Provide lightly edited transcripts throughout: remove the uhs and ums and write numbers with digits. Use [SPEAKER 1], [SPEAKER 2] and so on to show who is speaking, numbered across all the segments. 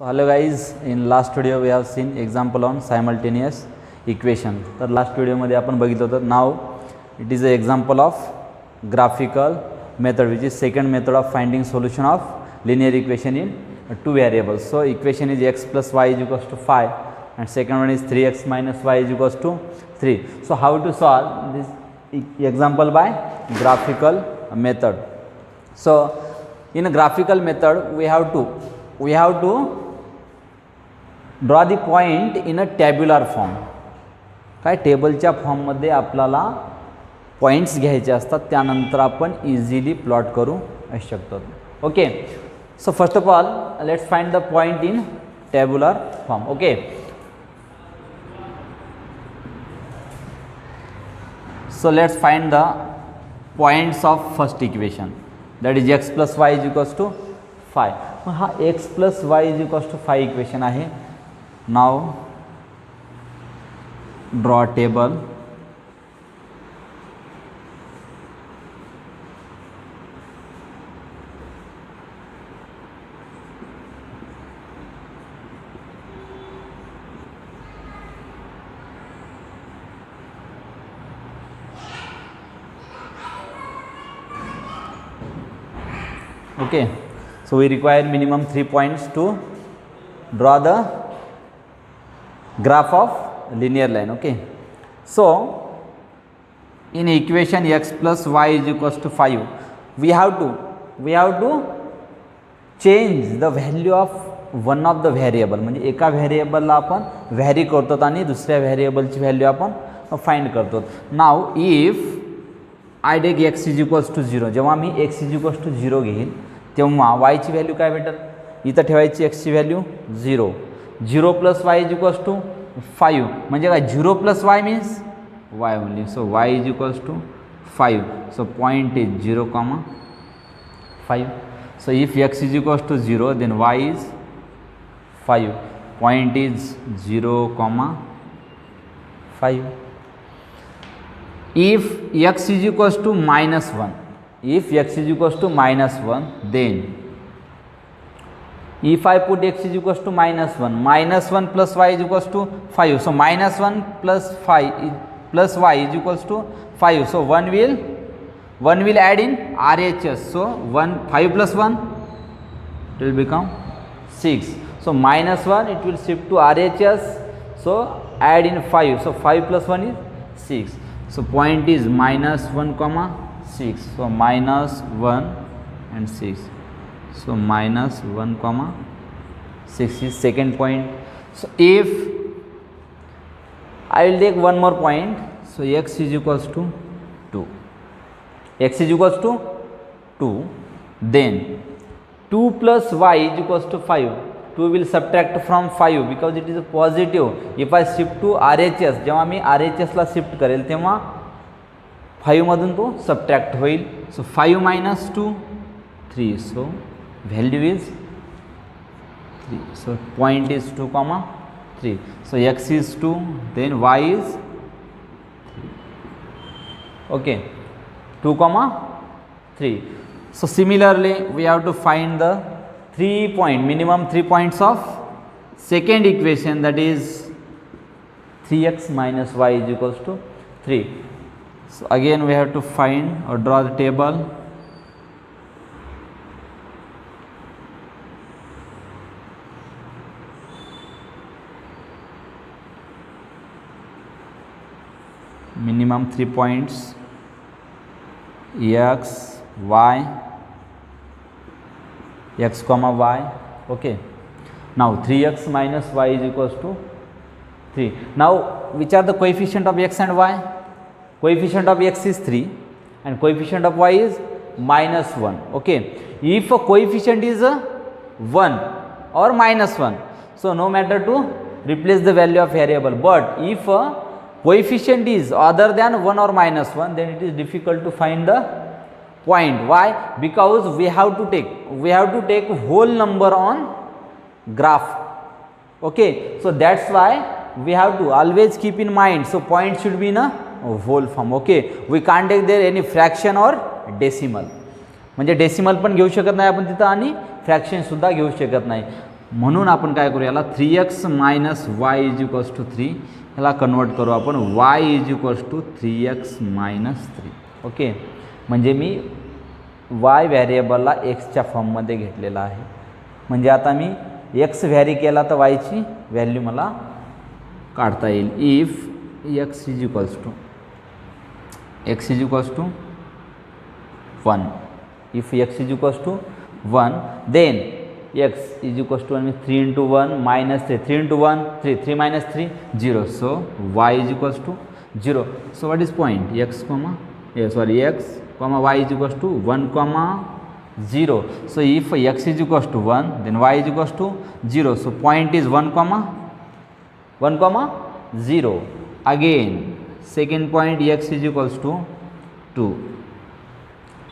[SPEAKER 1] So hello guys, in last video we have seen example on simultaneous equation. तर last video मध्ये आपण बघितलं होतं. Now it is an example of graphical method which is second method of finding solution of linear equation in two variables. So equation is x plus y is equals to 5 and second one is 3x minus y is equals to 3. So how to solve this example by graphical method? So in a graphical method we have to draw the point in a tabular form. काय टेबलच्या फॉर्ममध्ये आपल्याला points घ्यायचे असतात, त्यानंतर आपण easily plot करू शकतो. Okay, so first of all let's find the point in tabular form. Okay, so let's find the points of first equation that is x plus y is equals to 5. हा x plus y is equals to 5 equation आहे. Now draw a table. Okay, so we require minimum 3 points to draw the graph of linear line. Okay, so in equation x plus y is equals to 5 we have to change the value of one of the variable. म्हणजे एका व्हेरिएबलला आपण vary करतो आणि दुसऱ्या व्हेरिएबलची value आपण find करतो. Now if I take x is equals to 0, जेव्हा मी x इज इक्वल्स टू 0 घेईन तेव्हा y ची व्हॅल्यू काय भेटेल? इथं ठेवायची x ची value 0. 0 plus Y is equals to 5. म्हणजे काय? 0 plus y means y only. So y is equals to 5. So point is 0, 5. So if x is equals to 0 then y is 5. Point is 0, 5. If x is equals to -1, if x is equals to -1 then if I put x is equals to -1 plus y is equals to 5. So -1 plus 5 plus y is equals to 5. So 1 will add in RHS. So 5 plus 1 it will become 6. So -1 it will shift to RHS. So add in 5. So 5 plus 1 is 6. So point is -1, 6. So -1 and 6. So -1, 6 is second point. So if I will take one more point, so x is equals to 2. X is equals to 2. Then 2 plus y is equals to 5. 2 will subtract from 5 because it is a positive. If I shift to RHS, जेव्हा मी RHS ला shift करेल तेव्हा 5 मधून तो subtract होईल. सो 5 minus 2, 3. So value is 3. So point is 2, 3. So x is 2 then y is 3. Okay, 2, 3. So similarly we have to find the minimum 3 points of second equation, that is 3x minus y is equals to 3. So again we have to find or draw the table. Minimum 3 points x, y, x comma y. Okay, now 3x minus y is equals to 3. Now which are the coefficient of x and y? Coefficient of x is 3 and coefficient of y is -1. Okay, if a coefficient is 1 or -1, so no matter to replace the value of variable, but if a coefficient is other than 1 or -1 then it is difficult to find the point. Why? Because we have to take whole number on graph. Okay, so that's why we have to always keep in mind, so point should be in a whole form. Okay, we can't take there any fraction or decimal. म्हणजे decimal पण घेऊ शकत नाही आपण तिथं आणि fraction सुद्धा घेऊ शकत नाही. म्हणून आपण काय करू, याला 3x minus Y is equals to 3, ह्याला कन्वर्ट करू आपण y is equals to 3x minus 3. Okay, म्हणजे मी y व्हेरिएबलला एक्सच्या फॉर्ममध्ये घेतलेला आहे. म्हणजे आता मी एक्स व्हॅरी केला तर वायची व्हॅल्यू मला काढता येईल. If x is equals to 1, if x is equals to 1, then x is equals to 3 into 1 minus 3, 3 into 1 3, 3 minus 3 0. So y is equals to 0. So what is point x y is equals to 1, 0. So if x is equals to 1, then y is equals to 0. So point is 1, 0. Again, second point, x is equals to 2.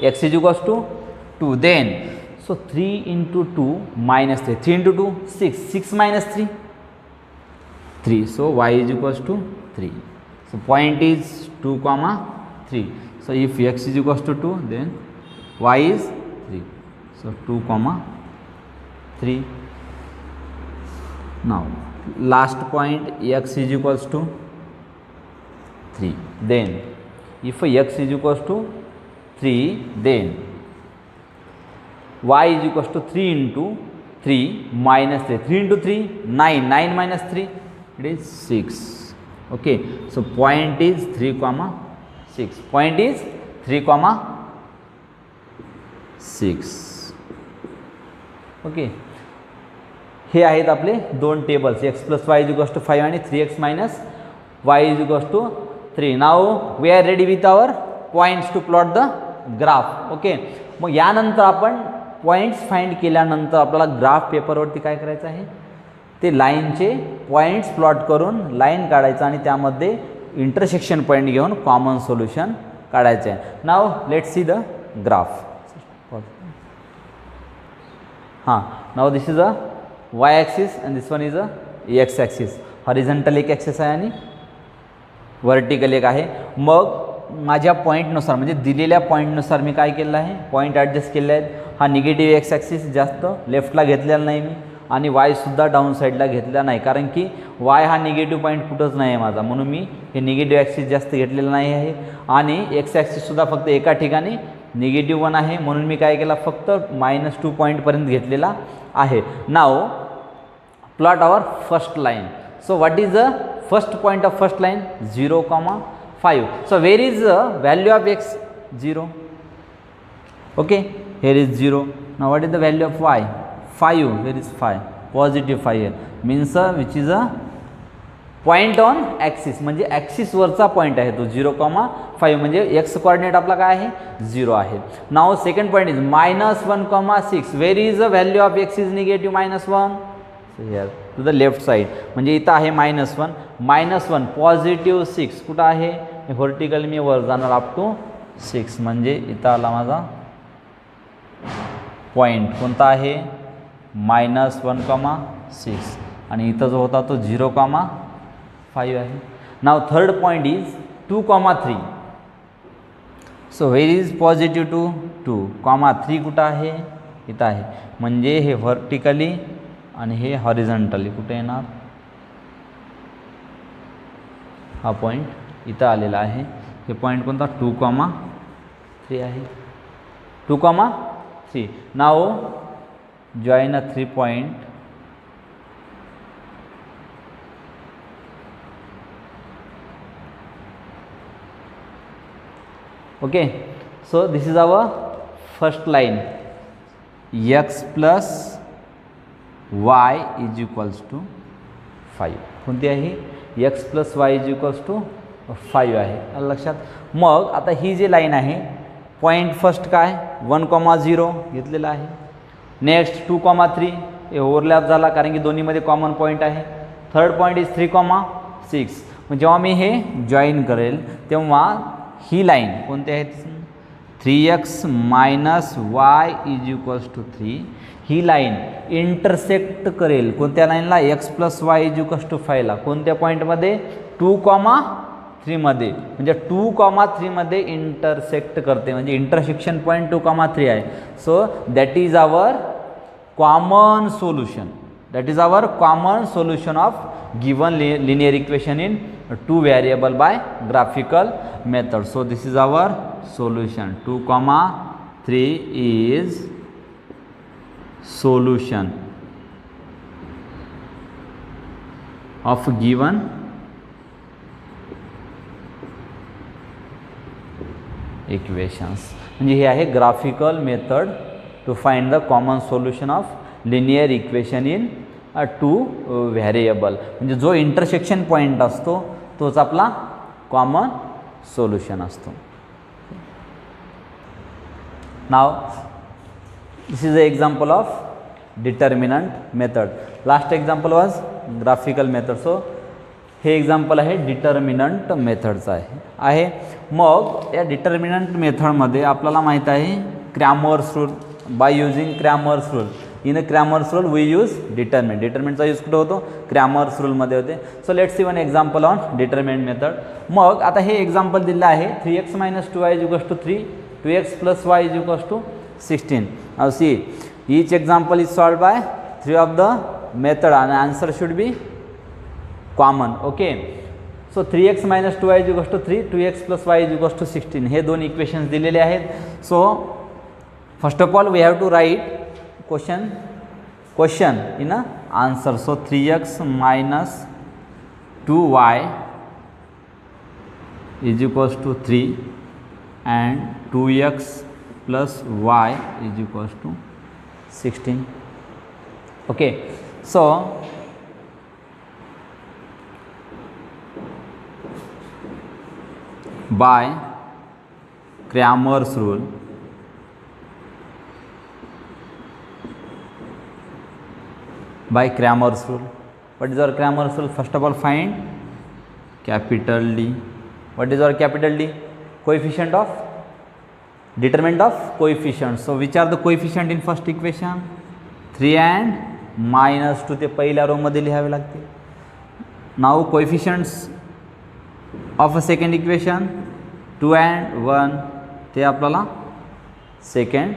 [SPEAKER 1] X is equals to 2. Then, so 3 into 2 minus 3. 3 into 2, 6. 6 minus 3, 3. So y is equals to 3. So point is 2, 3. So if x is equals to 2, then y is 3. So 2, 3. Now last point, x is equals to 3. Then if x is equals to 3, then y is equals to 3 into 3 minus 3. 3 into 3, 9. 9 minus 3, it is 6. Okay, so point is 3, 6. Point is 3, 6. Okay, हे आहेत आपले दोन tables, x plus Y is equals to 5 आणि 3x minus Y is equals to 3. Now we are ready with our points to plot the graph. Okay, मग यानंतर आपण points find केल्यानंतर आपल्याला ग्राफ पेपरवरती काय करायचं आहे, ते लाईनचे पॉईंट्स प्लॉट करून लाईन काढायचं आणि त्यामध्ये इंटरसेक्शन पॉईंट घेऊन कॉमन सोल्युशन काढायचं आहे. Now let's see the graph. now this is a y axis and this one is a x axis. Horizontal एक ॲक्सिस आहे आणि व्हर्टिकल एक आहे. मग माझ्या पॉईंटनुसार म्हणजे दिलेल्या पॉईंटनुसार मी काय केलं आहे, पॉईंट ॲडजस्ट केले आहेत. हा निगेटिव्ह एक्स ॲक्सिस जास्त लेफ्टला घेतलेला नाही मी आणि वायसुद्धा डाऊन साईडला घेतला नाही, कारण की वाय हा निगेटिव्ह पॉईंट कुठंच नाही आहे माझा, म्हणून मी हे निगेटिव्ह ॲक्सिस जास्त घेतलेलं नाही आहे. आणि एक्स ॲक्सिससुद्धा फक्त एका ठिकाणी निगेटिव्ह 1 आहे, म्हणून मी काय केला, फक्त -2 पॉईंटपर्यंत घेतलेला आहे. Now plot our first line. So what is the first point of first line, 0, 5. So where is the value of X, 0. Okay, here is 0. now what is the value of y, 5. where is 5, positive 5 here means which is a point on axis, म्हणजे ॲक्सिसवरचा point आहे तो 0,5, म्हणजे x coordinate आपला काय आहे, 0 आहे. Now second point is -1,6. Where is the value of X is negative -1. So here to the left side, म्हणजे इथं आहे -1 पॉझिटिव्ह 6. कुठं आहे, व्हर्टिकल मी वर जाणार अप टू 6, म्हणजे इथं आला माझा पॉईंट कोणता आहे, -1,6 आणि इथं जो होता तो 0,5 आहे. Now third point is 2,3. So where is positive 2,3 कुठं आहे, इथं आहे, म्हणजे हे व्हर्टिकली आणि हे हॉरिझॉन्टली कुठे येणार, हा पॉईंट इथं आलेला आहे. हे पॉईंट कोणता, 2,3 आहे, 2,3. Now join a 3 point. Okay, so this is our first line, x plus y is equals to 5. कोणती आहे, x plus y is equals to 5 आहे, आलं लक्षात. मग आता ही जी लाईन आहे, पॉईंट फर्स्ट काय 1,0 घेतलेला आहे. नेक्स्ट 2,3 हे ओव्हरलॅप झाला, कारण की दोन्हीमध्ये कॉमन पॉईंट आहे. Third point is 3,6. मग जेव्हा मी हे जॉईन करेल तेव्हा ही लाईन कोणती आहे, 3x minus Y is equals to 3. ही लाईन इंटरसेक्ट करेल कोणत्या लाईनला, x plus Y is equals to 5ला. कोणत्या पॉईंटमध्ये, 2,3 मध्ये, म्हणजे 2,3 मध्ये इंटरसेक्ट करते, म्हणजे इंटरसेक्शन पॉईंट 2,3 आहे. So that is our common solution. That is our common solution of given linear equation in two variable by graphical method. So this is our solution. 2, 3 is solution of given equations. म्हणजे हे आहे graphical method to find the common solution of linear equation in two variable. म्हणजे जो intersection point असतो तोच आपला common solution असतो. Now this is a example of determinant method. Last example was graphical method. So हे example आहे determinant मेथडचं आहे. मग या डिटर्मिनंट मेथडमध्ये आपल्याला माहीत आहे Cramer's rule. By using Cramer's rule. In Cramer's rule we use determinant. डिटर्मिनंटचा यूज कुठं होतो? क्रॅमर्स रूलमध्ये होते. So let's see one example on determinant method. मग आता हे एक्झाम्पल दिलं आहे 3x - 2y = 3, 2x + y = 16. Now see, each example is solved by 3 of the method and answer should be common. Okay. So 3x - 2y = 3, 2x + y = 16. हे दोन equations दिलेले आहेत. So first of all we have to write question in a answer. So 3x - 2y = 3 and 2x + y = 16. Okay. So by Cramer's rule, what is our Cramer's rule? First of all, find capital D. What is our capital D? Coefficient of determinant of coefficient. So which are the coefficient in first equation? 3 and -2 ते पहिल्या रो मध्ये लिहावे लागते. Now coefficients of a second equation 2 and 1 ते आपल्याला second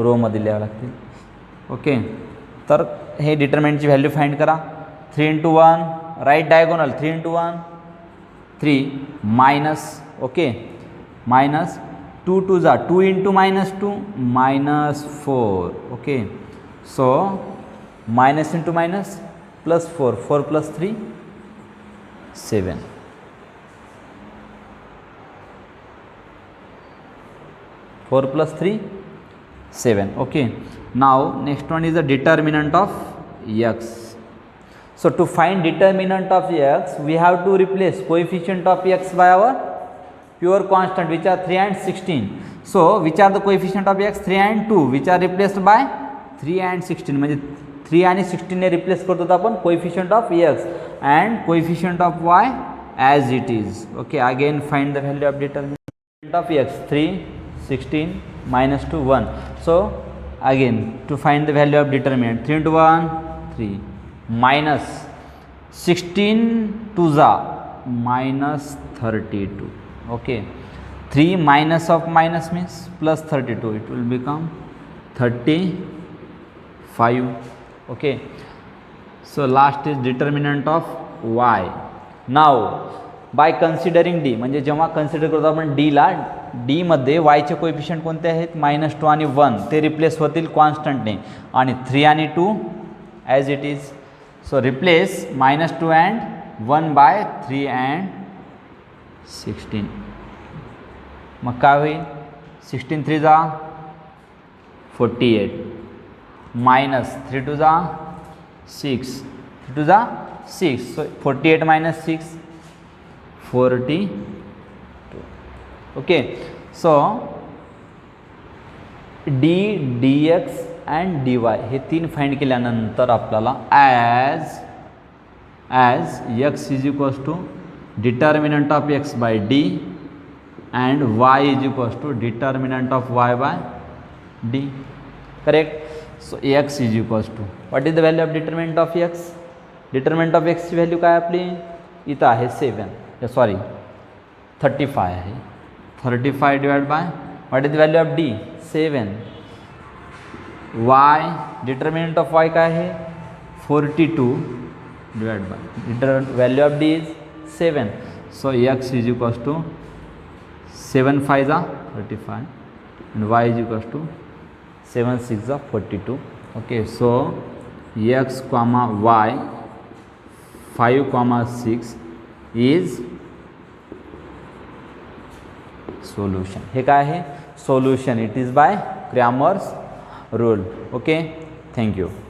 [SPEAKER 1] row मध्ये लिहावे लागतील. ओके. तर हे डिटर्मिनंटची व्हॅल्यू फाइंड करा. 3 × 1 right diagonal 3 × 1 3 minus. Okay. Minus 2 2 जा 2 × -2 -4. Okay. So minus into minus plus 4 4 + 3 7. 4 + 3 7. Okay. Now next one is the determinant of x. So to find determinant of x, we have to replace coefficient of x by our pure constant, which are 3 and 16. So which are the coefficient of x? 3 and 2, which are replaced by 3 and 16. म्हणजे 3 आणि 16 ने replace करतो आपण coefficient of x and coefficient of y as it is. Okay. Again find the value of determinant of x. 3 16 -2 1. So again to find the value of determinant 3 × 1 3 minus 16 2 जा -32. Okay. 3 minus of minus means plus 32. It will become 35. Okay. So last is determinant of y. Now by considering d, म्हणजे जेव्हा consider करतो आपण d ला, d मध्ये y चे coefficient कोणते आहेत? -2 आणि 1 ते रिप्लेस होतील कॉन्स्टंटने आणि 3 आणि 2 as it is. So replace -2 and 1 by 3 and 16. मग काय होईल? 16 3 जा 48 मायनस 3 2 जा 6 3 2 जा 6. सो 48 - 6 42. Okay. So d dx and dy हे तीन फाइंड केल्यानंतर आपल्याला as x = determinant of x by d and y = determinant of y by d. Correct. So x = what is the value of determinant of x? determinant of x ची value काय आपली? इथं आहे 7. Sorry 35 आहे. 35 divided by what is the value of d? 7. y determinant of y काय आहे? 42 divided by the value of d is 7. So x is equals to 7 5 are 35 and y is equals to 7 6 are 42. Okay, so x comma y 5 comma 6 is solution. हे काय आहे? Solution. It is by Cramer's rule. Okay, thank you.